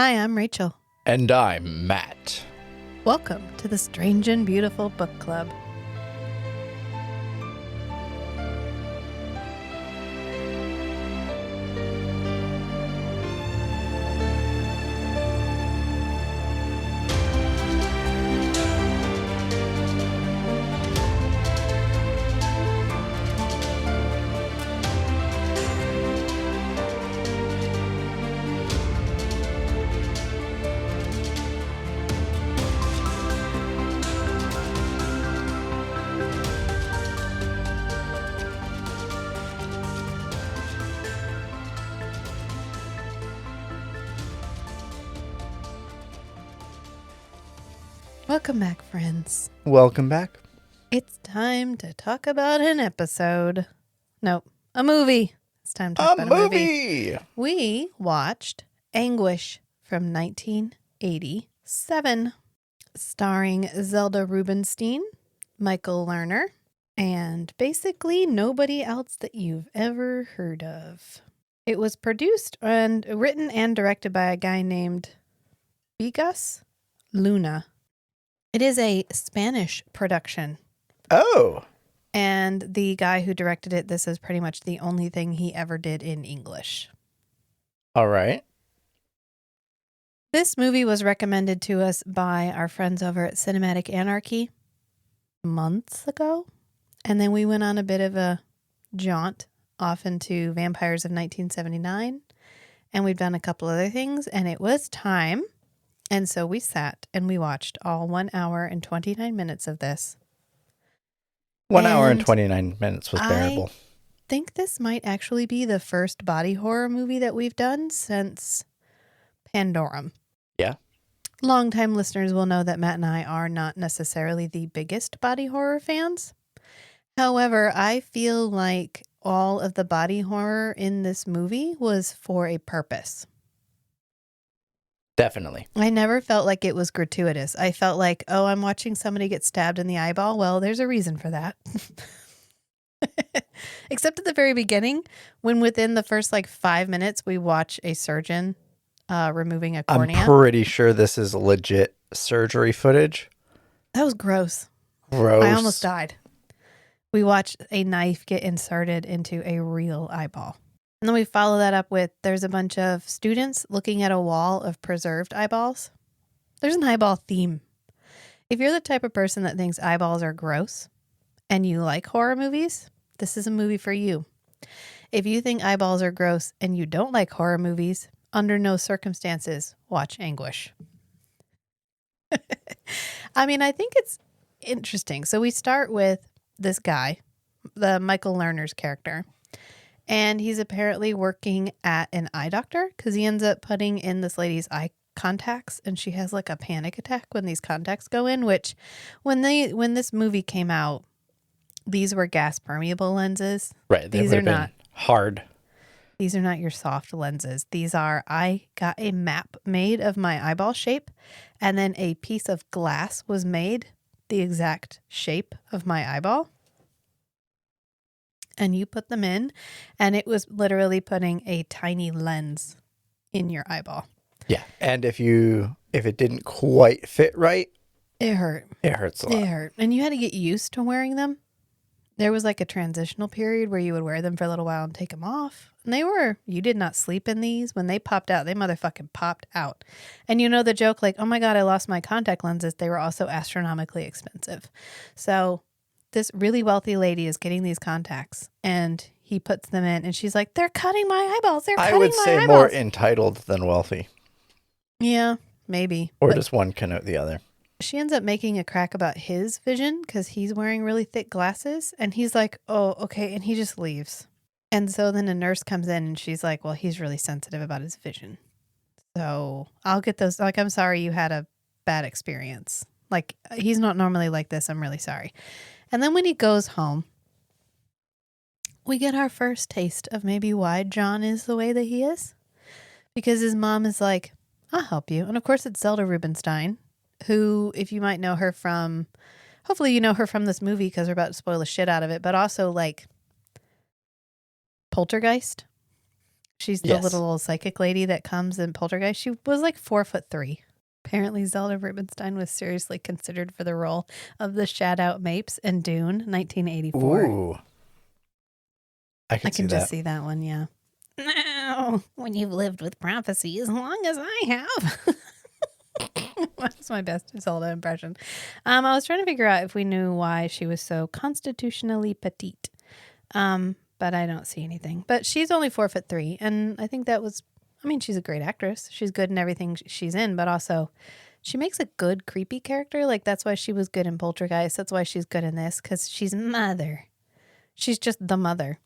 Hi, I'm Rachel. And I'm Matt. Welcome to the Strange and Beautiful Book Club. Welcome back, friends. Welcome back. It's time to talk about an episode. No, a movie. It's time to talk about a movie. We watched Anguish from 1987, starring Zelda Rubinstein, Michael Lerner, and basically nobody else that you've ever heard of. It was produced and written and directed by a guy named Bigas Luna. It is a Spanish production. Oh. And the guy who directed it, this is pretty much the only thing he ever did in English. All right. This movie was recommended to us by our friends over at Cinematic Anarchy months ago. And then we went on a bit of a jaunt off into Vampires of 1979. And we've done a couple other things. And it was time. And so we sat and we watched all 1 hour and 29 minutes of this. 1 hour and 29 minutes was bearable. I think this might actually be the first body horror movie that we've done since Pandorum. Yeah. Longtime listeners will know that Matt and I are not necessarily the biggest body horror fans. However, I feel like all of the body horror in this movie was for a purpose. Definitely. I never felt like it was gratuitous. I felt like, oh, I'm watching somebody get stabbed in the eyeball. Well, there's a reason for that. Except at the very beginning, when within the first 5 minutes, we watch a surgeon removing a cornea. I'm pretty sure this is legit surgery footage. That was gross. Gross. I almost died. We watched a knife get inserted into a real eyeball. And then we follow that up with, there's a bunch of students looking at a wall of preserved eyeballs. There's an eyeball theme. If you're the type of person that thinks eyeballs are gross and you like horror movies, this is a movie for you. If you think eyeballs are gross and you don't like horror movies, under no circumstances, watch Anguish. I mean, I think it's interesting. So we start with this guy, the Michael Lerner's character. And he's apparently working at an eye doctor because he ends up putting in this lady's eye contacts, and she has a panic attack when these contacts go in, which when this movie came out, these were gas permeable lenses. Right. These are not hard. These are not your soft lenses. These are, I got a map made of my eyeball shape, and then a piece of glass was made the exact shape of my eyeball. And you put them in, and it was literally putting a tiny lens in your eyeball. Yeah. And if it didn't quite fit right, it hurt. It hurts a lot. It hurt. And you had to get used to wearing them. There was a transitional period where you would wear them for a little while and take them off. And you did not sleep in these. When they popped out, they motherfucking popped out. And you know the joke, oh my God, I lost my contact lenses. They were also astronomically expensive. So this really wealthy lady is getting these contacts, and he puts them in, and she's like, they're cutting my eyeballs. They're cutting my eyeballs. I would say more entitled than wealthy. Yeah, maybe. Or does one connote the other? She ends up making a crack about his vision because he's wearing really thick glasses, and he's like, oh, okay, and he just leaves. And so then a nurse comes in, and she's like, well, he's really sensitive about his vision. So I'll get those. I'm sorry you had a bad experience. He's not normally like this. I'm really sorry. And then when he goes home, we get our first taste of maybe why John is the way that he is. Because his mom is like, I'll help you. And of course, it's Zelda Rubinstein, who, if you might know her from, hopefully you know her from this movie because we're about to spoil the shit out of it, but also Poltergeist. She's the Yes. little old psychic lady that comes in Poltergeist. She was like 4'3". Apparently, Zelda Rubinstein was seriously considered for the role of the Shadow Mapes in Dune, 1984. Ooh. I I could see can just that. see that one, yeah. Now, when you've lived with prophecy as long as I have. That's my best Zelda impression. I was trying to figure out if we knew why she was so constitutionally petite. But I don't see anything. But she's only 4'3", and I think that was, I mean, she's a great actress. She's good in everything she's in, but also she makes a good creepy character. Like, that's why she was good in Poltergeist. That's why she's good in this, because she's mother. She's just the mother.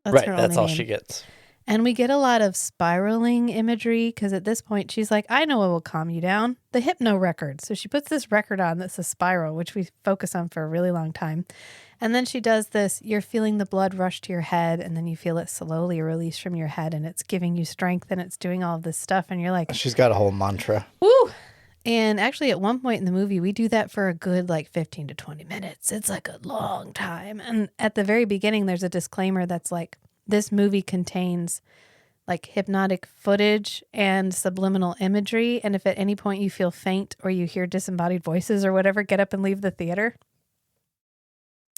That's Right. her That's only all name. she gets. And we get a lot of spiraling imagery because at this point she's like, I know what will calm you down. The hypno record. So she puts this record on that's a spiral, which we focus on for a really long time. And then she does this, you're feeling the blood rush to your head, and then you feel it slowly release from your head, and it's giving you strength, and it's doing all of this stuff. And you're like, She's got a whole mantra. woo. And actually, at one point in the movie, we do that for a good 15 to 20 minutes. It's like a long time. And at the very beginning, there's a disclaimer that's like, this movie contains hypnotic footage and subliminal imagery. And if at any point you feel faint or you hear disembodied voices or whatever, get up and leave the theater.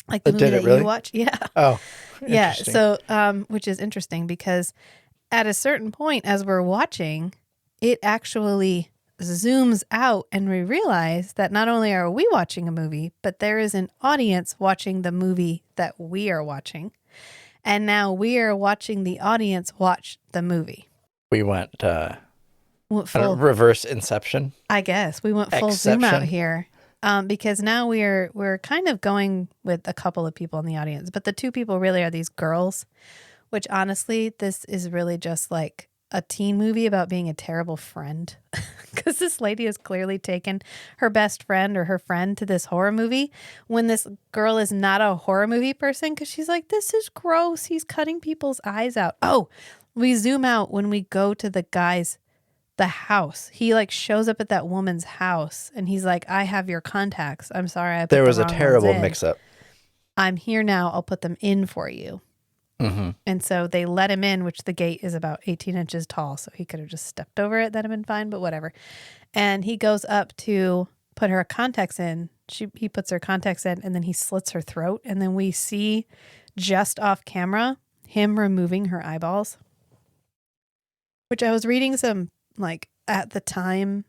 Like the movie Did it that really? you watch. Yeah. Oh, Yeah. interesting. So, which is interesting because at a certain point as we're watching, it actually zooms out and we realize that not only are we watching a movie, but there is an audience watching the movie that we are watching. And now we are watching the audience watch the movie. We went Full, reverse Inception. I guess we went full zoom out Exception. here because now we're kind of going with a couple of people in the audience, but the two people really are these girls, which honestly, this is really just like a teen movie about being a terrible friend because this lady has clearly taken her best friend or her friend to this horror movie when this girl is not a horror movie person because she's like, this is gross. He's cutting people's eyes out. Oh, we zoom out when we go to the house. He shows up at that woman's house and he's like, I have your contacts. I'm sorry. I put There the was a wrong ones terrible in. mix-up. I'm here now. I'll put them in for you. Mm-hmm. And so they let him in, which the gate is about 18 inches tall. So he could have just stepped over it. That'd have been fine, but whatever. And he goes up to put her contacts in. He puts her contacts in and then he slits her throat. And then we see just off camera him removing her eyeballs, which I was reading some at the time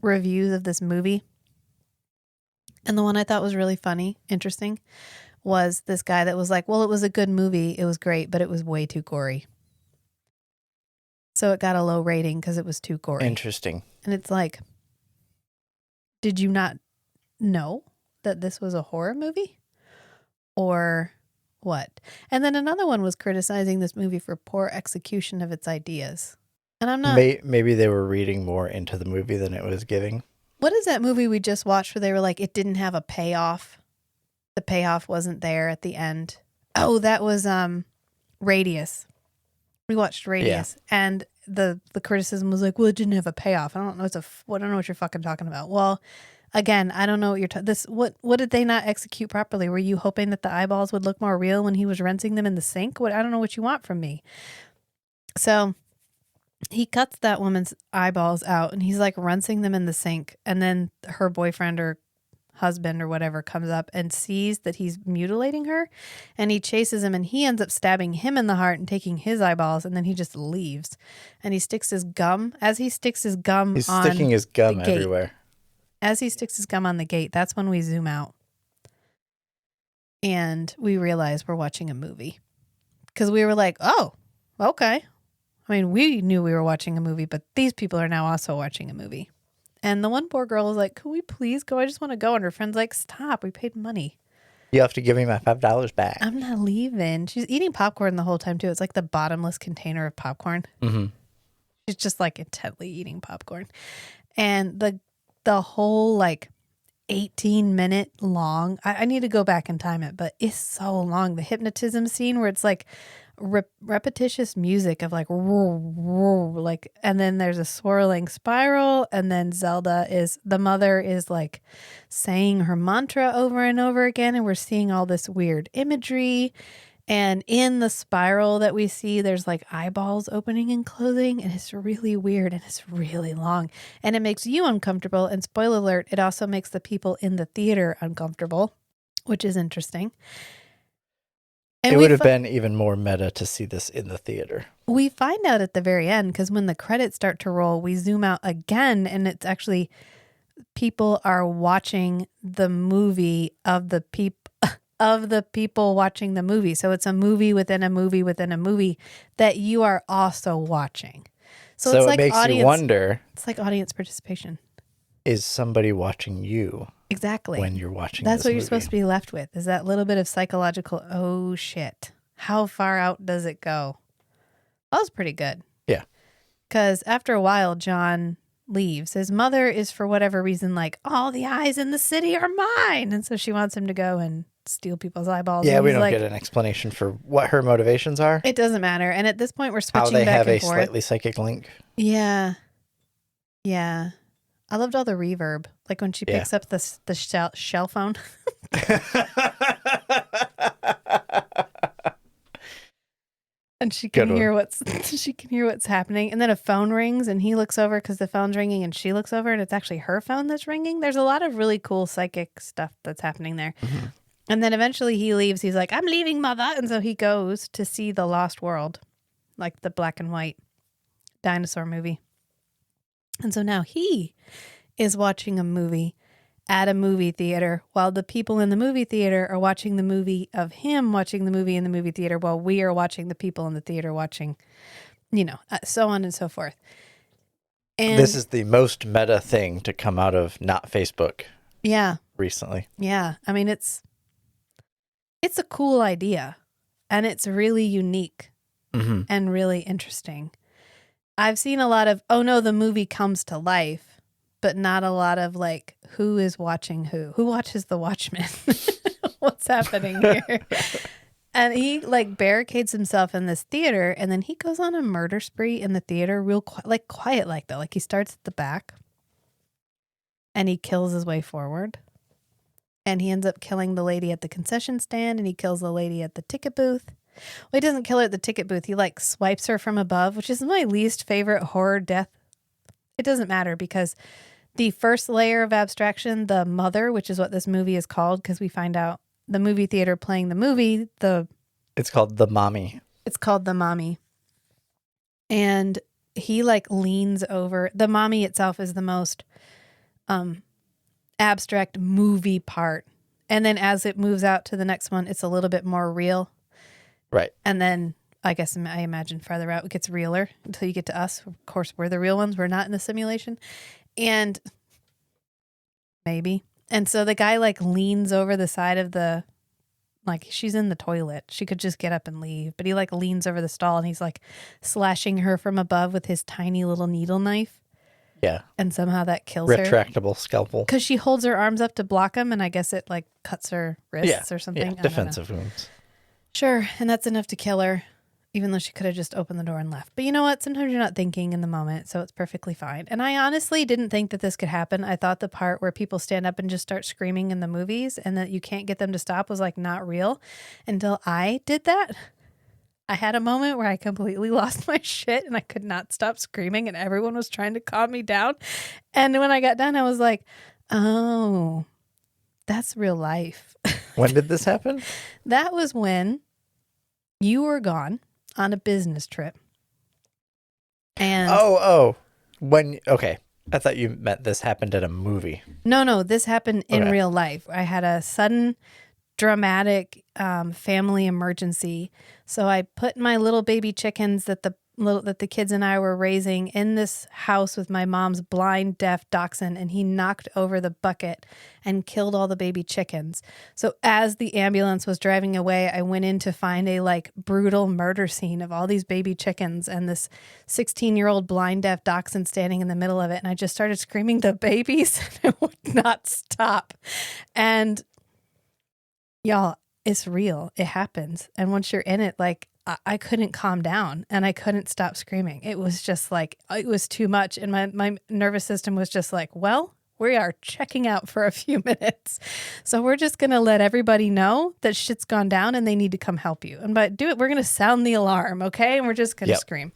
reviews of this movie. And the one I thought was really funny, interesting, was this guy that was like, well, it was a good movie. It was great, but it was way too gory. So it got a low rating because it was too gory. Interesting. And it's like, did you not know that this was a horror movie? Or what? And then another one was criticizing this movie for poor execution of its ideas. And I'm not... Maybe they were reading more into the movie than it was giving. What is that movie we just watched where they were like, it didn't have a payoff? The payoff wasn't there at the end. Oh, that was Radius. We watched Radius, and the criticism was like, well, it didn't have a payoff. I don't know. I don't know what you're fucking talking about. Well, again, I don't know what you're what did they not execute properly? Were you hoping that the eyeballs would look more real when he was rinsing them in the sink? I don't know what you want from me. So he cuts that woman's eyeballs out and he's rinsing them in the sink. And then her boyfriend or husband or whatever comes up and sees that he's mutilating her and he chases him and he ends up stabbing him in the heart and taking his eyeballs. And then he just leaves and he sticks his gum he's sticking his gum everywhere. As he sticks his gum on the gate, that's when we zoom out and we realize we're watching a movie because we were like, oh, okay. I mean, we knew we were watching a movie, but these people are now also watching a movie. And the one poor girl was like, can we please go? I just want to go. And her friend's like, stop. We paid money. You have to give me my $5 back. I'm not leaving. She's eating popcorn the whole time, too. It's like the bottomless container of popcorn. Mm-hmm. She's just intently eating popcorn. And the whole 18-minute long, I need to go back and time it, but it's so long. The hypnotism scene where it's repetitious music of and then there's a swirling spiral, and then the mother is saying her mantra over and over again, and we're seeing all this weird imagery, And in the spiral that we see, there's like eyeballs opening and closing, and it's really weird and it's really long. And it makes you uncomfortable. And spoiler alert, it also makes the people in the theater uncomfortable, which is interesting. And it would have been even more meta to see this in the theater. We find out at the very end, because when the credits start to roll, we zoom out again, and it's actually people are watching the movie of the people watching the movie. So it's a movie within a movie within a movie that you are also watching. So it's like makes audience, you wonder. It's like audience participation. Is somebody watching you? Exactly. When you're watching That's what you're movie. supposed to be left with, is that little bit of psychological, oh shit. How far out does it go? That was pretty good. Yeah. Because after a while, John leaves. His mother is, for whatever reason, like, all the eyes in the city are mine. And so she wants him to go and steal people's eyeballs. Yeah, and we don't like, get an explanation for what her motivations are. It doesn't matter. And at this point, we're switching how they back have and a forth. slightly psychic link. Yeah. Yeah. I loved all the reverb. Like when she picks up the shell phone. And she can hear what's happening. And then a phone rings and he looks over because the phone's ringing, and she looks over and it's actually her phone that's ringing. There's a lot of really cool psychic stuff that's happening there. Mm-hmm. And then eventually he leaves. He's like, I'm leaving, mother. And so he goes to see The Lost World, like the black and white dinosaur movie. And so now he is watching a movie at a movie theater while the people in the movie theater are watching the movie of him watching the movie in the movie theater while we are watching the people in the theater watching, so on and so forth. And this is the most meta thing to come out of not Facebook. Yeah. Recently. Yeah. I mean, it's a cool idea, and it's really unique and really interesting. I've seen a lot of, oh no, the movie comes to life, but not a lot of like, who is watching who? Who watches The Watchmen? What's happening here? And he like barricades himself in this theater, and then he goes on a murder spree in the theater real quiet like that. Like he starts at the back and he kills his way forward. And he ends up killing the lady at the concession stand, and he kills the lady at the ticket booth. Well, he doesn't kill her at the ticket booth. He like swipes her from above, which is my least favorite horror death. It doesn't matter because the first layer of abstraction, the mother, which is what this movie is called, because we find out the movie theater playing the movie, it's called The Mommy. It's called The Mommy. And he like leans over. The mommy itself is the most abstract movie part. And then as it moves out to the next one, it's a little bit more real. Right. And then I guess I imagine farther out it gets realer until you get to us. Of course, we're the real ones. We're not in the simulation. And maybe. And so the guy like leans over the side of like she's in the toilet. She could just get up and leave. But he like leans over the stall and he's like slashing her from above with his tiny little needle knife. Yeah. And somehow that kills her. Retractable scalpel. Because she holds her arms up to block him, and I guess it like cuts her wrists or something. Yeah, defensive wounds. Sure, and that's enough to kill her, even though she could have just opened the door and left. But you know what? Sometimes you're not thinking in the moment, so it's perfectly fine. And I honestly didn't think that this could happen. I thought the part where people stand up and just start screaming in the movies and that you can't get them to stop was like not real until I did that. I had a moment where I completely lost my shit and I could not stop screaming and everyone was trying to calm me down. And when I got done, I was like, oh, that's real life. When did this happen? That was when you were gone on a business trip. And okay. I thought you meant this happened at a movie. No, this happened in real life. I had a sudden dramatic family emergency. So I put my little baby chickens that the kids and I were raising in this house with my mom's blind deaf dachshund, and he knocked over the bucket and killed all the baby chickens. So as the ambulance was driving away, I went in to find a like brutal murder scene of all these baby chickens and this 16-year-old blind deaf dachshund standing in the middle of it. And I just started screaming the babies and it would not stop. And y'all, it's real. It happens. And once you're in it, like I couldn't calm down and I couldn't stop screaming. It was just like, it was too much. And my nervous system was just like, well, We are checking out for a few minutes. So we're just going to let everybody know that shit's gone down and they need to come help you. And by do it, we're going to sound the alarm, okay? And we're just going to scream.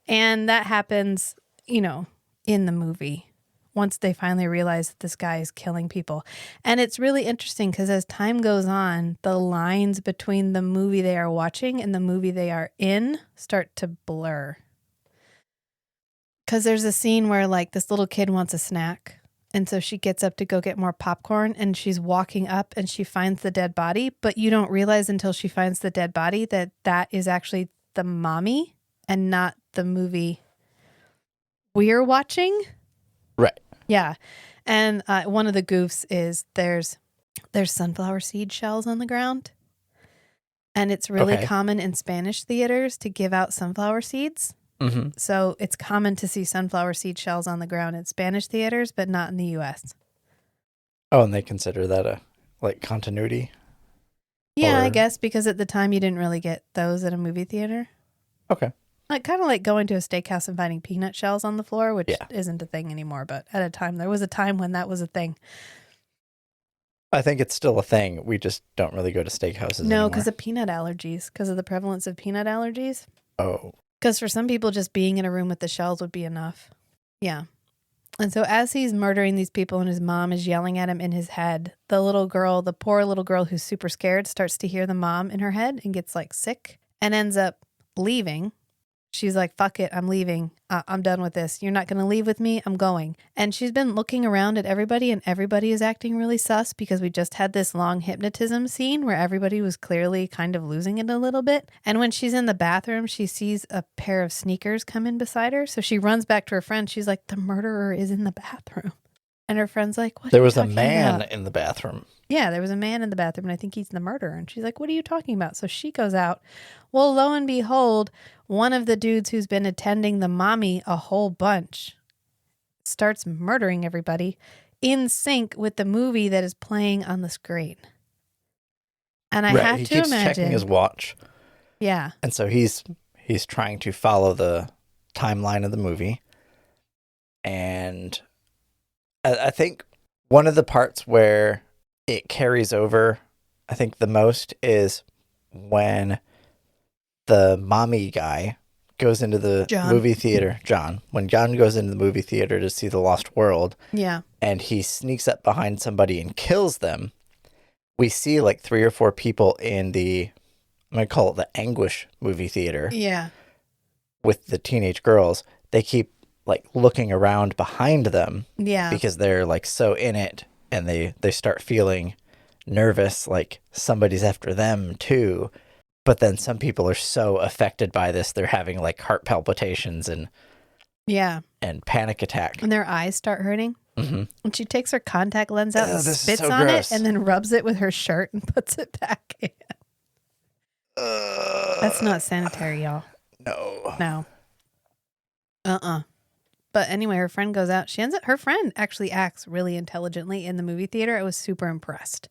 And that happens, you know, in the movie once they finally realize that this guy is killing people. And it's really interesting because as time goes on, the lines between the movie they are watching and the movie they are in start to blur. Because there's a scene where like this little kid wants a snack. And so she gets up to go get more popcorn and she's walking up and she finds the dead body. But you don't realize until she finds the dead body that that is actually the mommy and not the movie we're watching. Right. Yeah. And one of the goofs is there's sunflower seed shells on the ground. And it's really common in Spanish theaters to give out sunflower seeds. Mm-hmm. So it's common to see sunflower seed shells on the ground in Spanish theaters, but not in the U.S. Oh, and they consider that a like continuity? Yeah, I guess because at the time you didn't really get those at a movie theater. Okay. Like kind of like going to a steakhouse and finding peanut shells on the floor, which isn't a thing anymore. But at a time, there was a time when that was a thing. I think it's still a thing. We just don't really go to steakhouses anymore. No, because of peanut allergies, because of the prevalence of peanut allergies. Oh. Because for some people, just being in a room with the shells would be enough. Yeah. And so as he's murdering these people and his mom is yelling at him in his head, the little girl, the poor little girl who's super scared, starts to hear the mom in her head and gets like sick and ends up leaving. She's like, fuck it, I'm leaving. I'm done with this. You're not going to leave with me. I'm going. And she's been looking around at everybody and everybody is acting really sus because we just had this long hypnotism scene where everybody was clearly kind of losing it a little bit. And when she's in the bathroom, she sees a pair of sneakers come in beside her. So she runs back to her friend. She's like, the murderer is in the bathroom. And her friend's like, what? There was a man in the bathroom. Yeah, there was a man in the bathroom, and I think he's the murderer. And she's like, what are you talking about? So she goes out. Well, lo and behold, one of the dudes who's been attending the mommy a whole bunch starts murdering everybody in sync with the movie that is playing on the screen. And I have he to keeps imagine. checking his watch. Yeah. And so he's trying to follow the timeline of the movie. And I think one of the parts where it carries over, I think the most, is when the mommy guy goes into the movie theater. When John goes into the movie theater to see The Lost World. Yeah. And he sneaks up behind somebody and kills them. We see like 3 or 4 people in the, I'm going to call it the Anguish movie theater. Yeah. With the teenage girls. They keep like looking around behind them. Yeah. Because they're like so in it. And they start feeling nervous, like somebody's after them too. But then some people are so affected by this, they're having like heart palpitations and panic attack. And their eyes start hurting. Mm-hmm. And she takes her contact lens out and spits so on gross. it and then rubs it with her shirt and puts it back in. That's not sanitary, y'all. No. But anyway, her friend goes out. Her friend actually acts really intelligently in the movie theater. I was super impressed.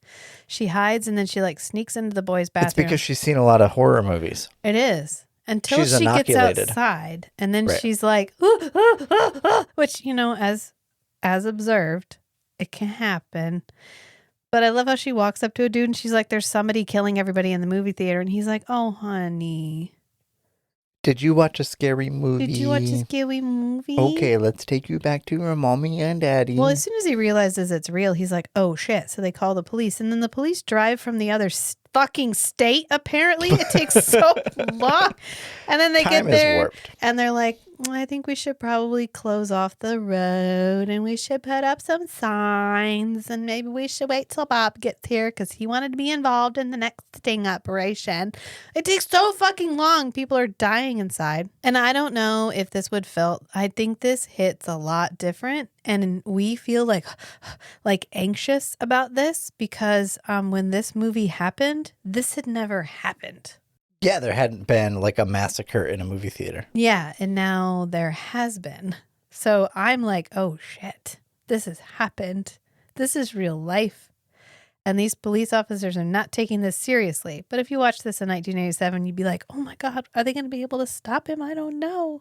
She hides and then she like sneaks into the boys' bathroom. It's because she's seen a lot of horror movies. It is. Until she's she gets inoculated. outside. And then Right. she's like, which, you know, as observed, it can happen. But I love how she walks up to a dude and she's like, there's somebody killing everybody in the movie theater. And he's like, oh, honey. Did you watch a scary movie? Did you watch a scary movie? Okay, let's take you back to your mommy and daddy. Well, as soon as he realizes it's real, he's like, oh, shit. So they call the police. And then the police drive from the other fucking state, apparently. It takes so long. And then they Time get there is warped. and they're like, I think we should probably close off the road and we should put up some signs and maybe we should wait till Bob gets here because he wanted to be involved in the next sting operation. It takes so fucking long. People are dying inside. And I don't know if this would felt, I think this hits a lot different. And we feel like anxious about this because when this movie happened, this had never happened. Yeah, there hadn't been like a massacre in a movie theater. Yeah, and now there has been. So I'm like, oh shit, this has happened. This is real life. And these police officers are not taking this seriously. But if you watch this in 1987, you'd be like, oh my God, are they going to be able to stop him? I don't know.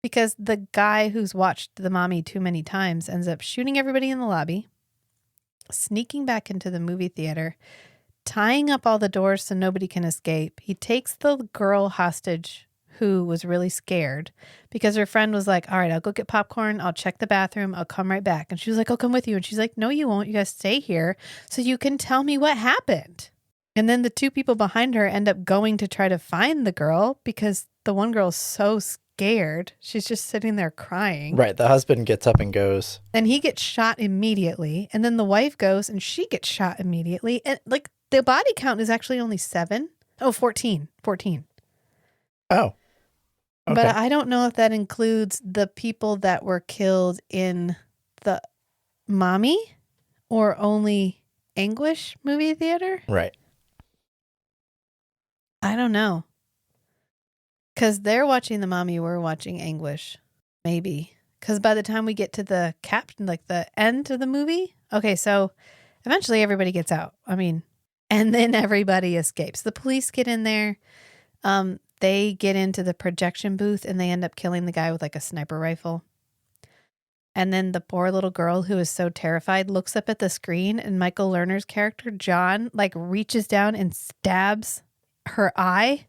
Because the guy who's watched the mommy too many times ends up shooting everybody in the lobby, sneaking back into the movie theater, tying up all the doors so nobody can escape. He takes the girl hostage who was really scared because her friend was like, all right, I'll go get popcorn. I'll check the bathroom. I'll come right back. And she was like, I'll come with you. And she's like, no, you won't. You guys stay here so you can tell me what happened. And then the two people behind her end up going to try to find the girl because the one girl's so scared. She's just sitting there crying. Right. The husband gets up and goes. And he gets shot immediately. And then the wife goes and she gets shot immediately. And like the body count is actually only 7. Oh, 14. 14. Oh. Okay. But I don't know if that includes the people that were killed in the Mommy or only Anguish movie theater. Right. I don't know. Because they're watching the Mommy, we're watching Anguish. Maybe. Because by the time we get to the like the end of the movie, okay, so eventually everybody gets out. I mean, and then everybody escapes. The police get in there. They get into the projection booth and they end up killing the guy with like a sniper rifle. And then the poor little girl who is so terrified looks up at the screen and Michael Lerner's character, John, like reaches down and stabs her eye.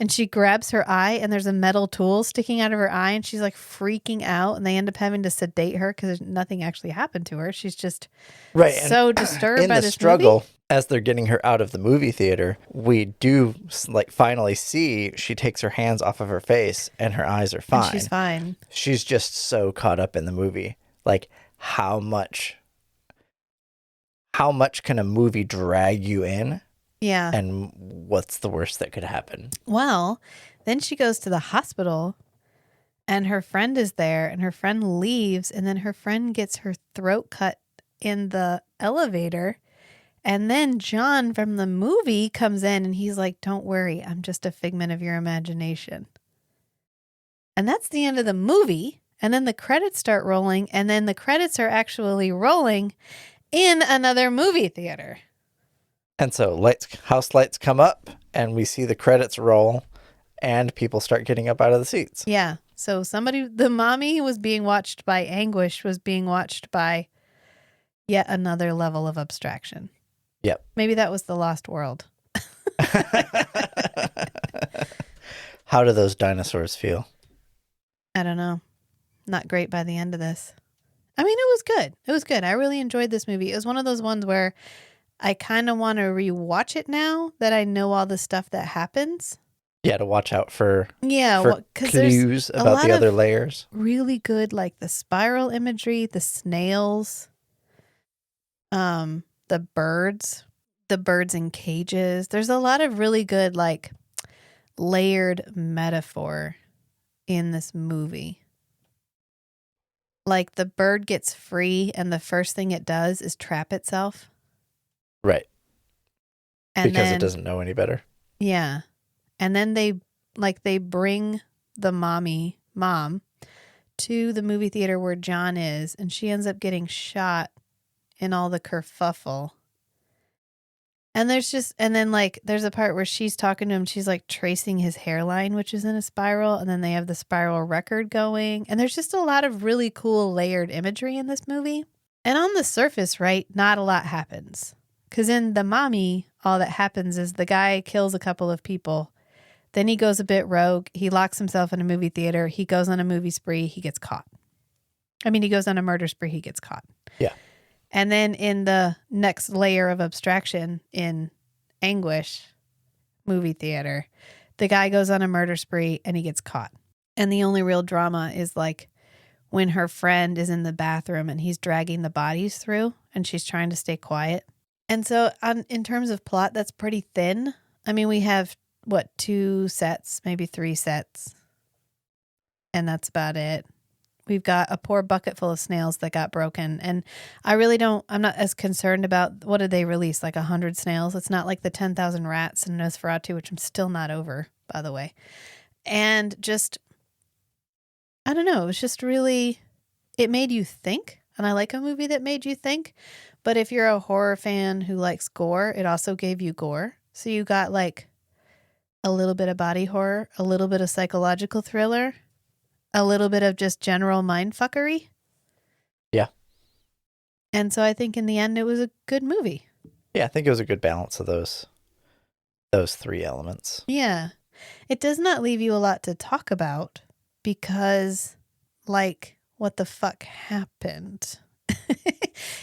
And she grabs her eye and there's a metal tool sticking out of her eye and she's like freaking out and they end up having to sedate her because nothing actually happened to her. She's just so disturbed in by the this struggle movie. As they're getting her out of the movie theater, we do like finally see she takes her hands off of her face and her eyes are fine. And she's fine. She's just so caught up in the movie. Like how much can a movie drag you in? Yeah. And what's the worst that could happen? Well, then she goes to the hospital and her friend is there and her friend leaves and then her friend gets her throat cut in the elevator. And then John from the movie comes in and he's like, don't worry, I'm just a figment of your imagination. And that's the end of the movie. And then the credits start rolling and then the credits are actually rolling in another movie theater. And so house lights come up and we see the credits roll and people start getting up out of the seats. Yeah. So the mommy was being watched by Anguish was being watched by yet another level of abstraction. Yep. Maybe that was the lost world. How do those dinosaurs feel? I don't know. Not great by the end of this. I mean, it was good. It was good. I really enjoyed this movie. It was one of those ones where I kind of want to rewatch it now that I know all the stuff that happens. Yeah, to watch out for clues about the other layers. Really good, like the spiral imagery, the snails, the birds in cages. There's a lot of really good, like, layered metaphor in this movie. Like the bird gets free and the first thing it does is trap itself. Right. And because it doesn't know any better. Yeah. And then they bring the mom to the movie theater where John is, and she ends up getting shot in all the kerfuffle. And there's a part where she's talking to him, she's like tracing his hairline, which is in a spiral, and then they have the spiral record going. And there's just a lot of really cool layered imagery in this movie. And on the surface, right, not a lot happens. Because in the mommy, all that happens is the guy kills a couple of people. Then he goes a bit rogue. He locks himself in a movie theater. He goes on a movie spree. He gets caught. I mean, he goes on a murder spree. He gets caught. Yeah. And then in the next layer of abstraction in Anguish movie theater, the guy goes on a murder spree and he gets caught. And the only real drama is like when her friend is in the bathroom and he's dragging the bodies through and she's trying to stay quiet. And so in terms of plot, that's pretty thin. I mean, we have, 2 sets, maybe 3 sets. And that's about it. We've got a poor bucket full of snails that got broken. And I'm not as concerned about, what did they release? Like 100 snails? It's not like the 10,000 rats in Nosferatu, which I'm still not over, by the way. And just, I don't know. It was just really, it made you think. And I like a movie that made you think. But if you're a horror fan who likes gore, it also gave you gore. So you got like a little bit of body horror, a little bit of psychological thriller, a little bit of just general mind fuckery. Yeah. And so I think in the end it was a good movie. Yeah, I think it was a good balance of those three elements. Yeah. It does not leave you a lot to talk about because, like, what the fuck happened?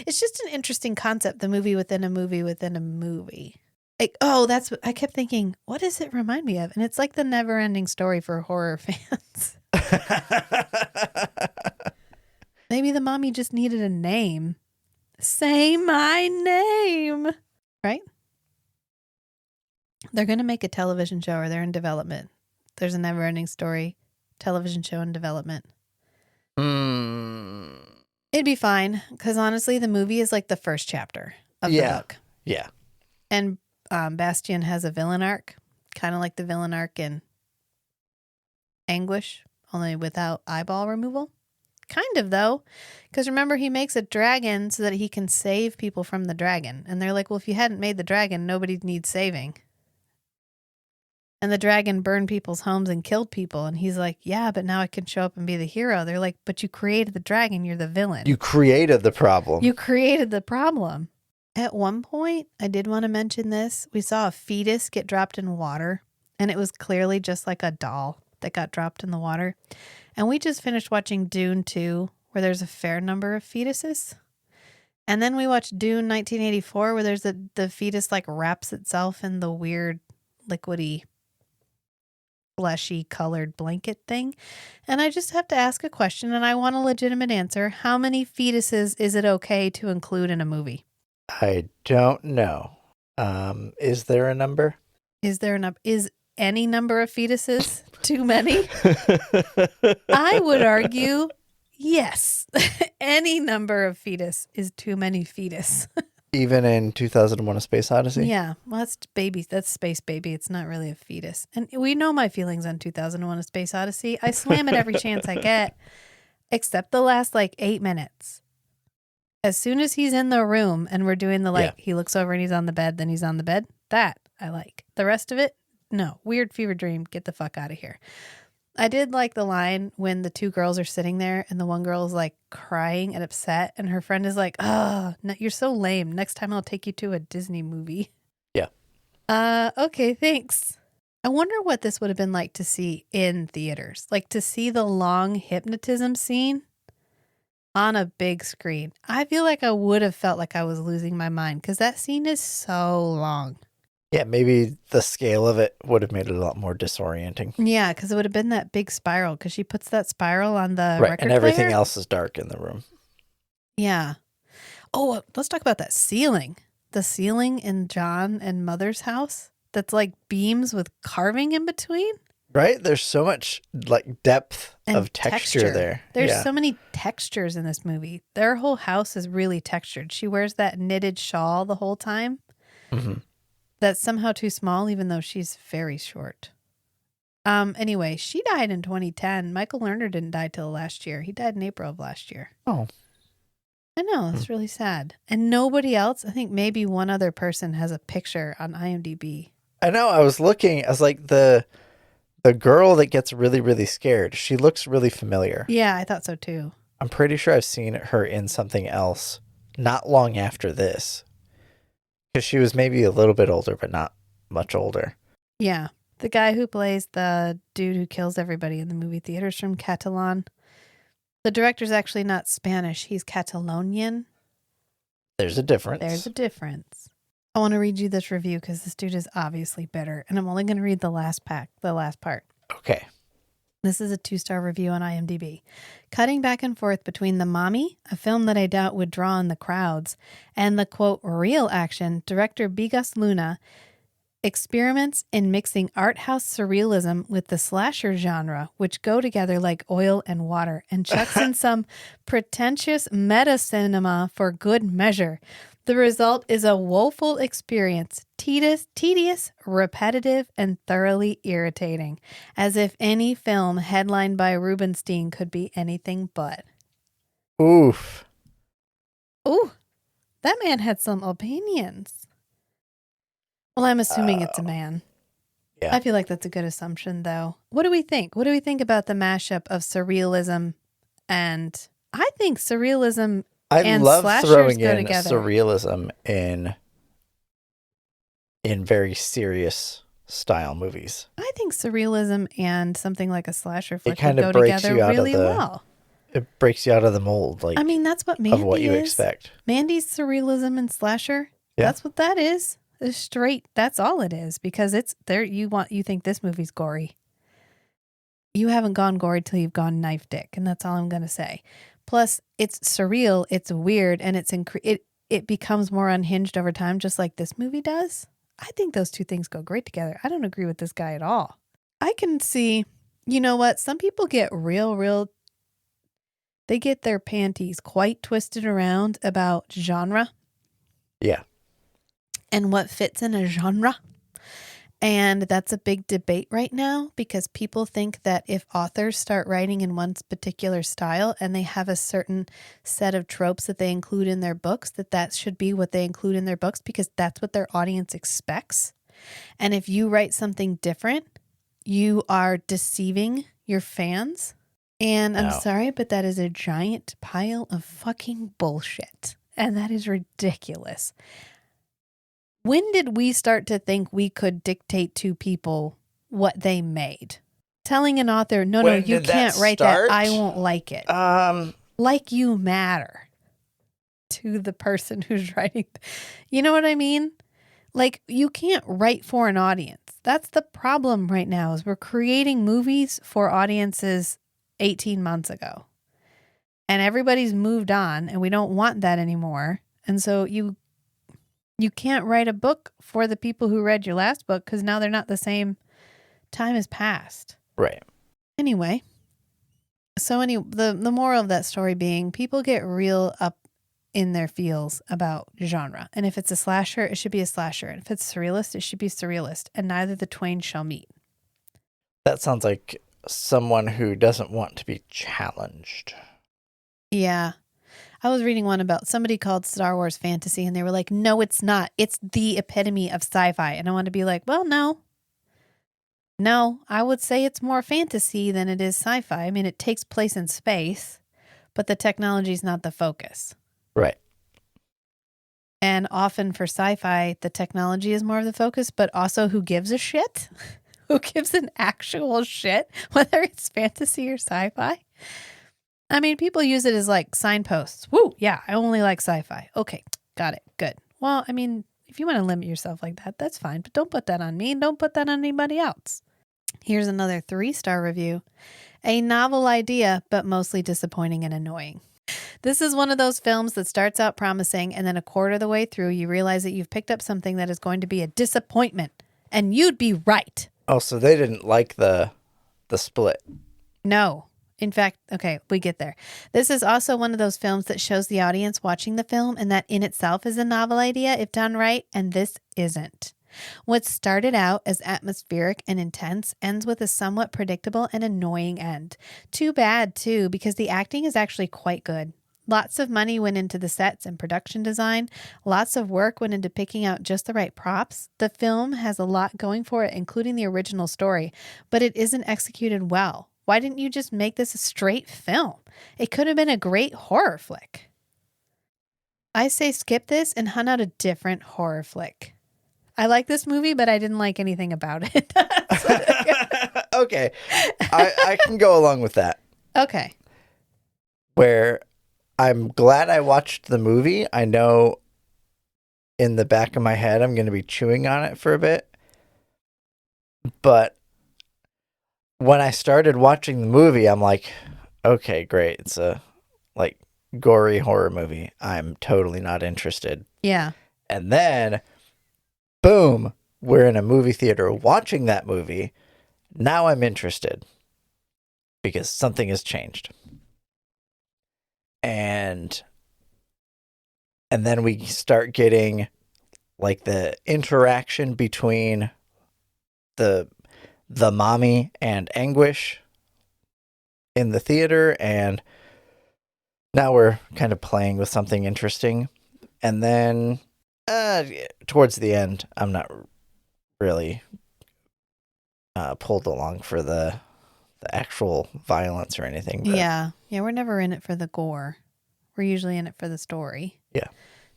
It's just an interesting concept, the movie within a movie within a movie. Like, oh, that's what I kept thinking, what does it remind me of? And it's like the never ending story for horror fans. Maybe the mommy just needed a name. Say my name. Right? They're going to make a television show, or they're in development. There's a never ending story television show in development. It'd be fine, because honestly, the movie is like the first chapter of the book. Yeah. And Bastian has a villain arc, kind of like the villain arc in Anguish, only without eyeball removal. Kind of, though, because remember, he makes a dragon so that he can save people from the dragon. And they're like, well, if you hadn't made the dragon, nobody needs saving. And the dragon burned people's homes and killed people. And he's like, yeah, but now I can show up and be the hero. They're like, but you created the dragon. You're the villain. You created the problem. You created the problem. At one point, I did want to mention this. We saw a fetus get dropped in water. And it was clearly just like a doll that got dropped in the water. And we just finished watching Dune 2, where there's a fair number of fetuses. And then we watched Dune 1984, where there's the fetus like wraps itself in the weird liquidy fleshy colored blanket thing. And I just have to ask a question, and I want a legitimate answer. How many fetuses is it okay to include in a movie? I don't know. Is there a number? Is any number of fetuses too many? I would argue yes. Any number of fetus is too many fetus. Even in 2001: A Space Odyssey? Yeah, well, that's baby. That's space baby. It's not really a fetus. And we know my feelings on 2001: A Space Odyssey. I slam it every chance I get, except the last like 8 minutes. As soon as he's in the room and we're doing the he looks over and he's on the bed, then he's on the bed. That I like. The rest of it, no. Weird fever dream. Get the fuck out of here. I did like the line when the two girls are sitting there and the one girl is like crying and upset and her friend is like, oh, no, you're so lame. Next time I'll take you to a Disney movie. Yeah. Okay, thanks. I wonder what this would have been like to see in theaters. Like to see the long hypnotism scene on a big screen. I feel like I would have felt like I was losing my mind because that scene is so long. Yeah, maybe the scale of it would have made it a lot more disorienting. Yeah, because it would have been that big spiral because she puts that spiral on the record and everything player. else is dark in the room. Yeah. Oh, let's talk about that ceiling. The ceiling in John and Mother's house that's like beams with carving in between. Right? There's so much like depth and of texture there. There's so many textures in this movie. Their whole house is really textured. She wears that knitted shawl the whole time. Mm-hmm. That's somehow too small, even though she's very short. Anyway, she died in 2010. Michael Lerner didn't die till last year. He died in April of last year. Oh. I know. It's really sad. And nobody else, I think maybe one other person has a picture on IMDb. I know. I was looking. I was like, the girl that gets really, really scared, she looks really familiar. Yeah, I thought so too. I'm pretty sure I've seen her in something else not long after this. Because she was maybe a little bit older, but not much older. Yeah. The guy who plays the dude who kills everybody in the movie theaters from Catalan. The director's actually not Spanish. He's Catalonian. There's a difference. There's a difference. I want to read you this review because this dude is obviously bitter. And I'm only going to read the last part. Okay. This is a 2-star review on IMDb. Cutting back and forth between The Mommy, a film that I doubt would draw in the crowds, and the, quote, real action, director Bigas Luna experiments in mixing art house surrealism with the slasher genre, which go together like oil and water, and chucks in some pretentious meta-cinema for good measure. The result is a woeful experience, tedious, repetitive, and thoroughly irritating, as if any film headlined by Rubenstein could be anything but. Oof. Ooh, that man had some opinions. Well, I'm assuming it's a man. Yeah. I feel like that's a good assumption, though. What do we think? What do we think about the mashup of surrealism and I think surrealism I and love slashers throwing go in together. surrealism in very serious style movies. I think surrealism and something like a slasher It flick would kind go of breaks together you out of really well. the mold, I like mean, that's what of what Mandy you is. expect. Mandy's surrealism and slasher. Yeah. That's what that is. It's straight. That's all it is because it's there. You think this movie's gory. You haven't gone gory till you've gone knife dick, and that's all I'm gonna say. Plus, it's surreal, it's weird, and it becomes more unhinged over time, just like this movie does. I think those two things go great together. I don't agree with this guy at all. I can see, you know what? Some people get real. They get their panties quite twisted around about genre Yeah. and what fits in a genre. And that's a big debate right now because people think that if authors start writing in one particular style and they have a certain set of tropes that they include in their books, that should be what they include in their books because that's what their audience expects. And if you write something different, you are deceiving your fans. And I'm No. sorry, but that is a giant pile of fucking bullshit. And that is ridiculous. When did we start to think we could dictate to people what they made? Telling an author, no, When you did that can't write that. start? I won't like it. Like you matter to the person who's writing. You know what I mean? Like you can't write for an audience. That's the problem right now is we're creating movies for audiences 18 months ago. And everybody's moved on and we don't want that anymore. And so you can't write a book for the people who read your last book because now they're not the same. Time has passed. Right. Anyway, so the moral of that story being people get real up in their feels about genre. And if it's a slasher, it should be a slasher. And if it's surrealist, it should be surrealist. And neither the twain shall meet. That sounds like someone who doesn't want to be challenged. Yeah. I was reading one about somebody called Star Wars fantasy and they were like, no, it's not. It's the epitome of sci-fi. And I want to be like, well, no. No, I would say it's more fantasy than it is sci-fi. I mean, it takes place in space, but the technology is not the focus. Right. And often for sci-fi, the technology is more of the focus, but also who gives a shit? Who gives an actual shit, whether it's fantasy or sci-fi? I mean, people use it as like signposts. Woo, yeah, I only like sci-fi. Okay, got it, good. Well, I mean, if you want to limit yourself like that, that's fine, but don't put that on me and don't put that on anybody else. Here's another 3-star review. A novel idea, but mostly disappointing and annoying. This is one of those films that starts out promising and then a quarter of the way through you realize that you've picked up something that is going to be a disappointment. And you'd be right. Oh, so they didn't like the split. No. In fact, okay, we get there. This is also one of those films that shows the audience watching the film and that in itself is a novel idea if done right, and this isn't. What started out as atmospheric and intense ends with a somewhat predictable and annoying end. Too bad, too, because the acting is actually quite good. Lots of money went into the sets and production design. Lots of work went into picking out just the right props. The film has a lot going for it, including the original story, but it isn't executed well. Why didn't you just make this a straight film? It could have been a great horror flick. I say skip this and hunt out a different horror flick. I like this movie, but I didn't like anything about it. Okay. I can go along with that. Okay. Where I'm glad I watched the movie. I know in the back of my head I'm going to be chewing on it for a bit. But when I started watching the movie, I'm like, okay, great. It's a like gory horror movie. I'm totally not interested. Yeah. And then boom, we're in a movie theater watching that movie. Now I'm interested because something has changed. And then we start getting like the interaction between the mommy and Anguish in the theater, and now we're kind of playing with something interesting. And then towards the end, I'm not really pulled along for the actual violence or anything. But Yeah. Yeah, we're never in it for the gore. We're usually in it for the story. yeah,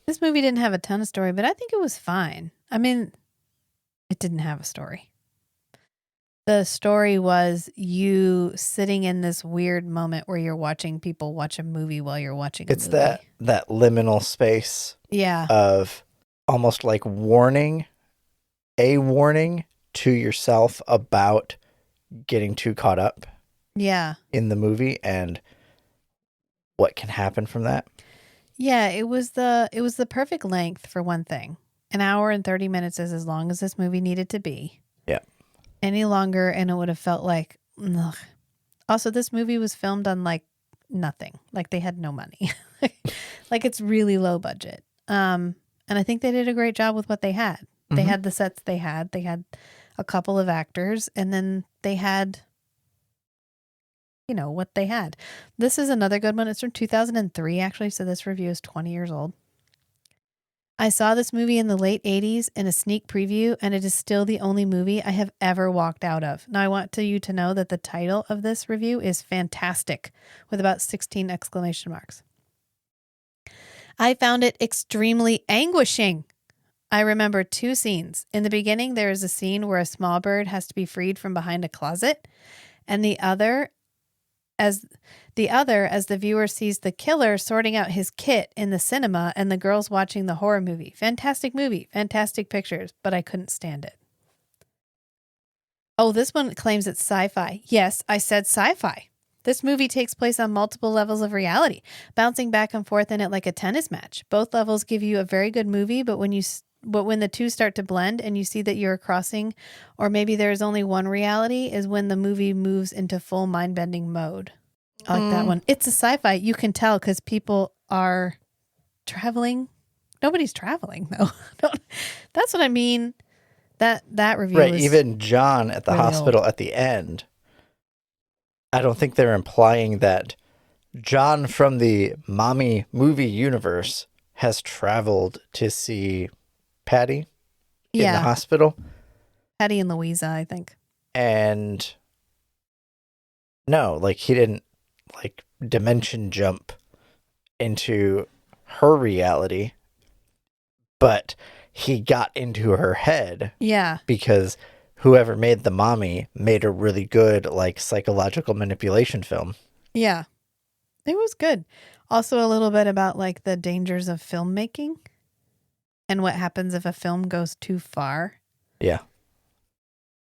This movie didn't have a ton of story, but I think it was fine. I mean, it didn't have a story. The story was you sitting in this weird moment where you're watching people watch a movie while you're watching a it's movie. that liminal space Yeah. of almost like a warning to yourself about getting too caught up Yeah. in the movie and what can happen from that. Yeah, it was the perfect length for one thing. An hour and 30 minutes is as long as this movie needed to be. Yeah. Any longer and it would have felt like ugh. Also, this movie was filmed on like nothing. Like they had no money. Like it's really low budget. And I think they did a great job with what they had. They had the sets they had. They had a couple of actors and then they had what they had. This is another good one. It's from 2003 actually, so this review is 20 years old. I saw this movie in the late 80s in a sneak preview, and it is still the only movie I have ever walked out of. Now, I want you to know that the title of this review is fantastic, with about 16 exclamation marks. I found it extremely anguishing. I remember two scenes. In the beginning, there is a scene where a small bird has to be freed from behind a closet, and the other as the viewer sees the killer sorting out his kit in the cinema and the girls watching the horror movie. Fantastic movie, fantastic pictures, but I couldn't stand it. Oh, this one claims it's sci-fi. Yes, I said sci-fi. This movie takes place on multiple levels of reality, bouncing back and forth in it like a tennis match. Both levels give you a very good movie, but when the two start to blend and you see that you're crossing, or maybe there's only one reality, is when the movie moves into full mind-bending mode. I like that one. It's a sci-fi. You can tell because people are traveling. Nobody's traveling though. That's what I mean. That review Right. is Even John at the really hospital old. at the end, I don't think they're implying that John from the mommy movie universe has traveled to see Patty in the Yeah, hospital. Patty and Louisa, I think. And no, like he didn't like dimension jump into her reality, but he got into her head Yeah, because whoever made the mommy made a really good like psychological manipulation film. yeah. It was good. Also, a little bit about like the dangers of filmmaking and what happens if a film goes too far. Yeah.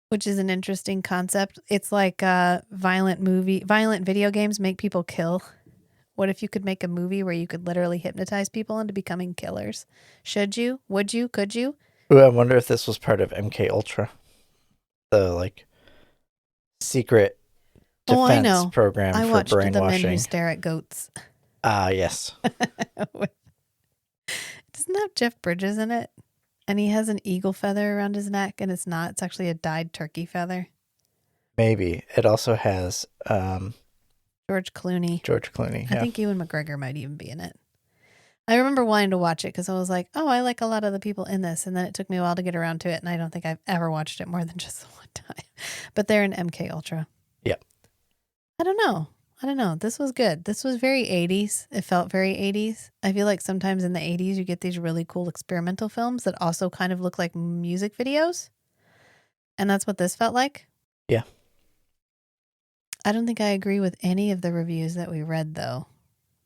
Which is an interesting concept. It's like violent video games make people kill. What if you could make a movie where you could literally hypnotize people into becoming killers? Should you? Would you? Could you? Ooh, I wonder if this was part of MK Ultra, the like secret Oh, I defense know. program I for watched The Men Who brainwashing. Stare at Goats. Ah, yes. Doesn't that have Jeff Bridges in it? And he has an eagle feather around his neck, and it's not. It's actually a dyed turkey feather. Maybe. It also has George Clooney. George Clooney. I Yeah. think Ewan McGregor might even be in it. I remember wanting to watch it because I was like, oh, I like a lot of the people in this. And then it took me a while to get around to it. And I don't think I've ever watched it more than just the one time. But they're in MK Ultra. Yep. I don't know. This was good. This was very 80s. It felt very 80s. I feel like sometimes in the 80s, you get these really cool experimental films that also kind of look like music videos. And that's what this felt like. Yeah. I don't think I agree with any of the reviews that we read, though.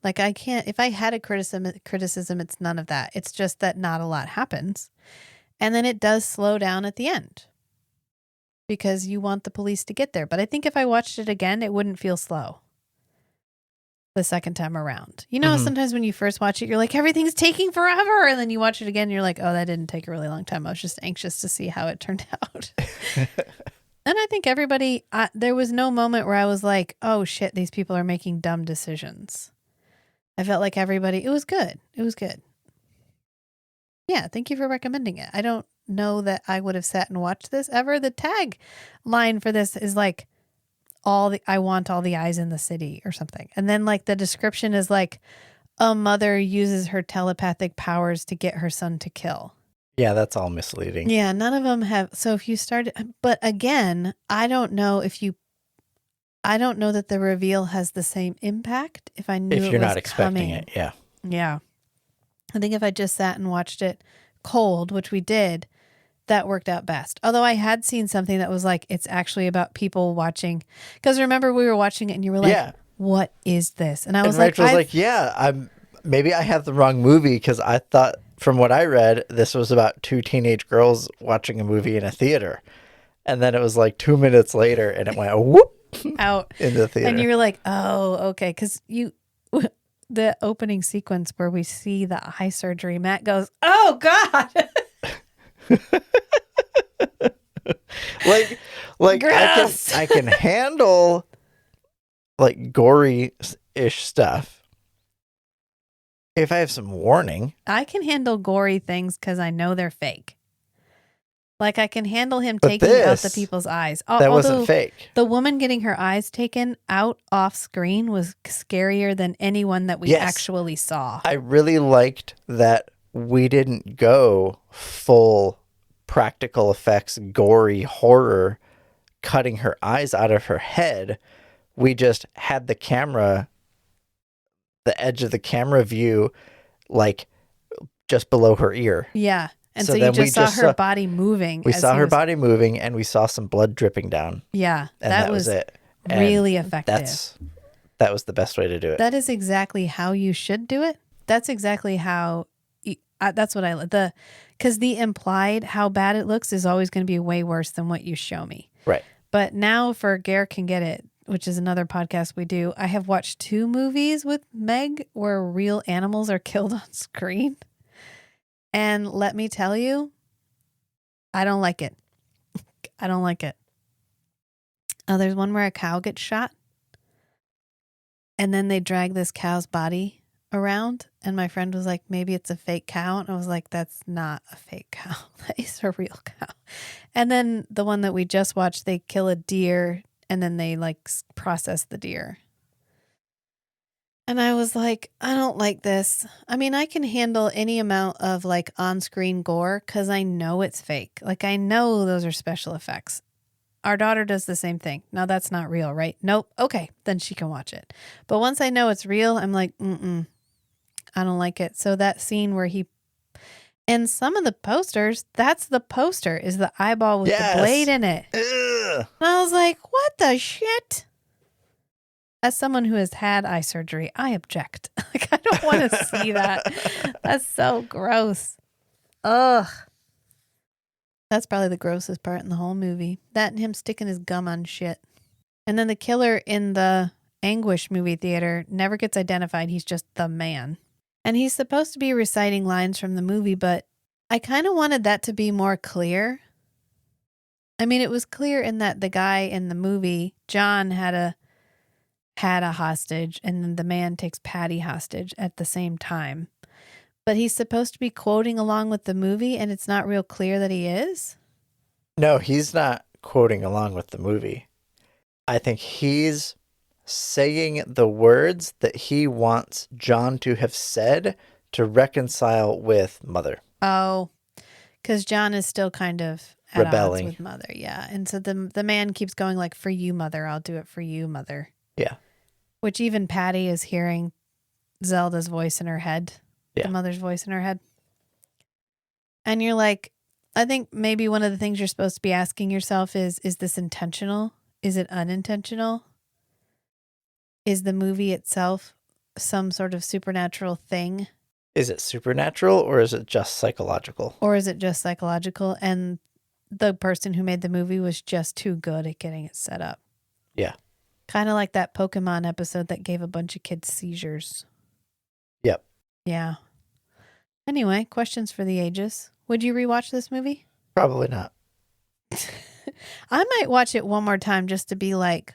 Like, I can't, if I had a criticism, it's none of that. It's just that not a lot happens. And then it does slow down at the end because you want the police to get there. But I think if I watched it again, it wouldn't feel slow the second time around. You know, Mhm. sometimes when you first watch it, you're like, everything's taking forever. And then you watch it again, and you're like, oh, that didn't take a really long time. I was just anxious to see how it turned out. And I think everybody, there was no moment where I was like, oh shit, these people are making dumb decisions. I felt like everybody, it was good. It was good. Yeah, thank you for recommending it. I don't know that I would have sat and watched this ever. The tag line for this is like, I want all the eyes in the city or something. And then like the description is like, a mother uses her telepathic powers to get her son to kill. Yeah, that's all misleading. Yeah, none of them have. So if you started, but again, I don't know that the reveal has the same impact if I knew If it you're was not expecting coming. it, yeah. Yeah. I think if I just sat and watched it cold, which we did, that worked out best. Although I had seen something that was like, it's actually about people watching. Because remember, we were watching it and you were like, Yeah. what is this? And I And was like, Rachel was like, yeah, maybe I have the wrong movie because I thought from what I read, this was about two teenage girls watching a movie in a theater. And then it was like 2 minutes later and it went whoop out. in the theater. And you were like, oh, okay. Because the opening sequence where we see the eye surgery, Matt goes, oh, God. like Gross. I can handle like gory-ish stuff if I have some warning. I can handle gory things because I know they're fake. Like I can handle him But taking out the this, people's eyes. that wasn't fake. The woman getting her eyes taken out off screen was scarier than anyone that we Yes. actually saw. I really liked that we didn't go full practical effects, gory horror, cutting her eyes out of her head. We just had the edge of the camera view, like just below her ear. Yeah. And so, So you then we just saw just her saw- body moving. We as saw he her was- body moving and we saw some blood dripping down. Yeah. And that was it. And really effective. That was the best way to do it. That is exactly how you should do it. That's exactly how. That's what I like. Because the implied how bad it looks is always going to be way worse than what you show me. Right. But now for Gare Can Get It, which is another podcast we do, I have watched 2 movies with Meg where real animals are killed on screen. And let me tell you, I don't like it. I don't like it. There's one where a cow gets shot. And then they drag this cow's body around. And my friend was like, maybe it's a fake cow. And I was like, that's not a fake cow. That is a real cow. And then the one that we just watched, they kill a deer and then they like process the deer. And I was like, I don't like this. I mean, I can handle any amount of like on-screen gore because I know it's fake. Like I know those are special effects. Our daughter does the same thing. Now that's not real, right? Nope. Okay, then she can watch it. But once I know it's real, I'm like, I don't like it. So that scene where and some of the posters, that's the poster, is the eyeball with the blade in it. Ugh. And I was like, what the shit? As someone who has had eye surgery, I object. Like, I don't want to see that. That's so gross. Ugh. That's probably the grossest part in the whole movie. That and him sticking his gum on shit. And then the killer in the Anguish movie theater never gets identified. He's just the man. And he's supposed to be reciting lines from the movie, but I kind of wanted that to be more clear. I mean, it was clear in that the guy in the movie, John, had a hostage, and then the man takes Patty hostage at the same time. But he's supposed to be quoting along with the movie, and it's not real clear that he is. No, he's not quoting along with the movie. I think he's saying the words that he wants John to have said to reconcile with Mother. Oh, because John is still kind of at Rebelling. odds with Mother, yeah. And so the man keeps going like, for you, Mother, I'll do it for you, Mother. Yeah. Which even Patty is hearing Zelda's voice in her head, Yeah. the mother's voice in her head. And you're like, I think maybe one of the things you're supposed to be asking yourself is this intentional? Is it unintentional? Is the movie itself some sort of supernatural thing? Is it supernatural or is it just psychological? Or is it just psychological? And the person who made the movie was just too good at getting it set up. Yeah. Kind of like that Pokemon episode that gave a bunch of kids seizures. Yep. Yeah. Anyway, questions for the ages. Would you rewatch this movie? Probably not. I might watch it one more time just to be like,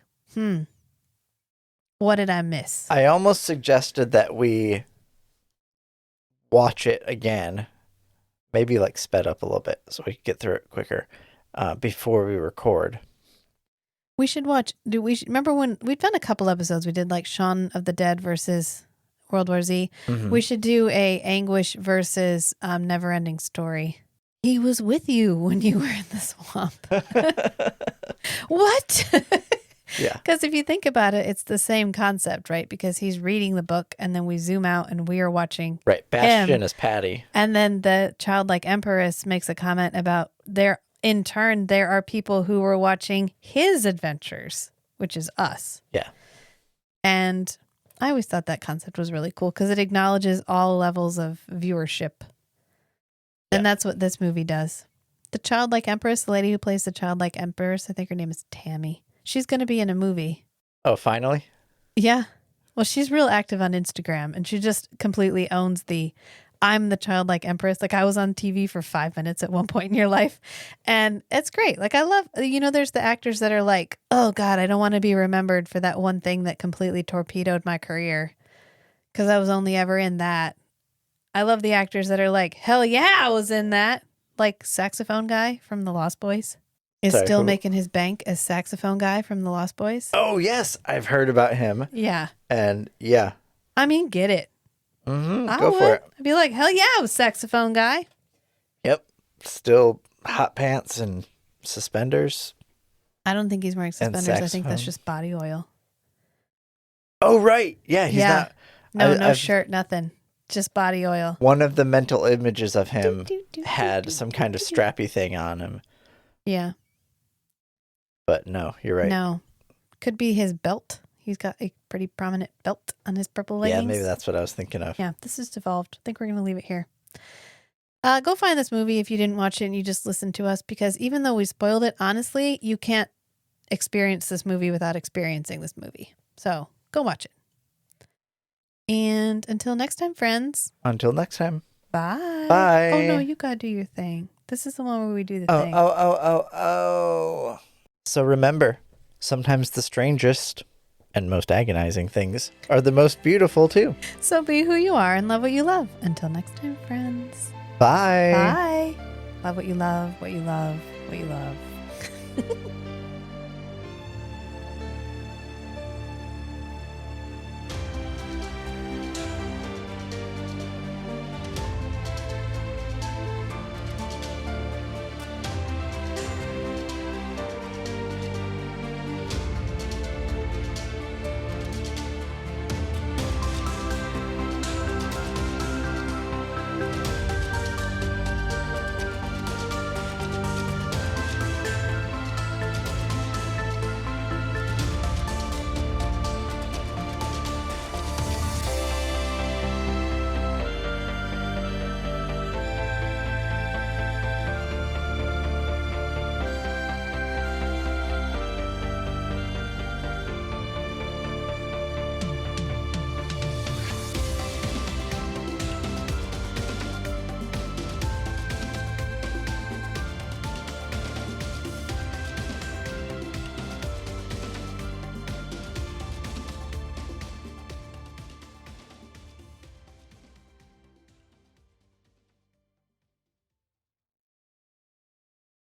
what did I miss? I almost suggested that we watch it again, maybe like sped up a little bit so we could get through it quicker before we record. We should watch. Remember when we've done a couple episodes? We did like Shaun of the Dead versus World War Z. Mm-hmm. We should do a Anguish versus Neverending Story. He was with you when you were in the swamp. What? Yeah. Because if you think about it, it's the same concept, right? Because he's reading the book and then we zoom out and we are watching Right. Bastion him. is Patty. And then the childlike empress makes a comment about in turn, there are people who were watching his adventures, which is us. Yeah. And I always thought that concept was really cool because it acknowledges all levels of viewership. And that's what this movie does. The childlike empress, the lady who plays the childlike empress, I think her name is Tammy. She's going to be in a movie. Oh, finally? Yeah. Well, she's real active on Instagram and she just completely owns I'm the childlike empress. Like I was on TV for 5 minutes at one point in your life. And it's great. Like I love, there's the actors that are like, oh God, I don't want to be remembered for that one thing that completely torpedoed my career because I was only ever in that. I love the actors that are like, hell yeah, I was in that. Like saxophone guy from The Lost Boys is Sorry, still who? making his bank as saxophone guy from The Lost Boys. Oh, yes. I've heard about him. Yeah. And yeah. I mean, get it. Go for it. I'd be like, hell yeah, I was saxophone guy. Yep. Still hot pants and suspenders. I don't think he's wearing suspenders. I think that's saxophone. just body oil. Oh, right. Yeah. He's not. No shirt, nothing. Just body oil. One of the mental images of him had some kind of strappy thing on him. Yeah. But no, you're right. No. Could be his belt. He's got a pretty prominent belt on his purple leggings. Yeah, maybe that's what I was thinking of. Yeah, this is devolved. I think we're going to leave it here. Go find this movie if you didn't watch it and you just listened to us, because even though we spoiled it, honestly, you can't experience this movie without experiencing this movie. So go watch it. And until next time, friends. Until next time. Bye. Bye. Oh, no, you got to do your thing. This is the one where we do the thing. Oh. So remember, sometimes the strangest and most agonizing things are the most beautiful, too. So be who you are and love what you love. Until next time, friends. Bye. Bye. Love what you love, what you love, what you love.